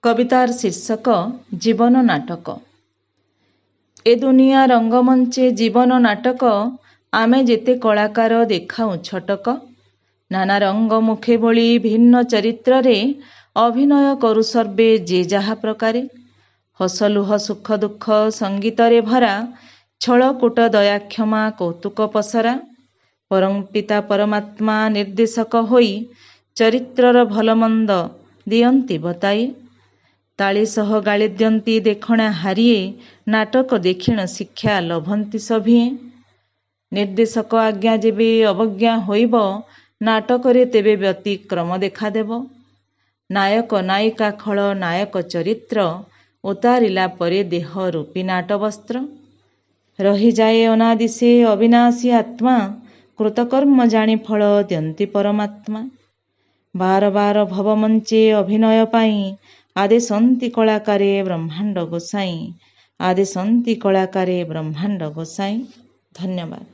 कवितार शीर्षक जीवन नाटक। ए दुनिया रंगमंचे जीवन नाटक आमे जेते कलाकार देखाऊ छटक। नाना रंग मुखे बोली भिन्न चरित्र रे अभिनय करू सर्वे जे जहा प्रकारे। हसलुह सुख दुख संगीत रे भरा छलकूट दया क्षमा कौतुक पसरा। परम पिता परमात्मा निर्देशक होई चरित्रर भलमंद दियंती बताई। ताली सह गाଳି दियंती देखणा हारिए नाटक देखिण शिक्षा लभंती सभिए। निर्देशक आज्ञा जेबे अवज्ञा होइब नाटकरे तेबे व्यतिक्रम देखादेव। नायक नायिका खल नायक चरित्र उतारिला परे देह रूपी नाटवस्त्र। रही जाए अनादि से अविनाशी आत्मा कृतकर्म जानी फल दियंती परमात्मा। बार बार भवमंचे अभिनय पाई आदेशंती कलाकारे ब्रह्मांड गोसाई। आदेशंती कलाकारे ब्रह्मांड गोसाई। धन्यवाद।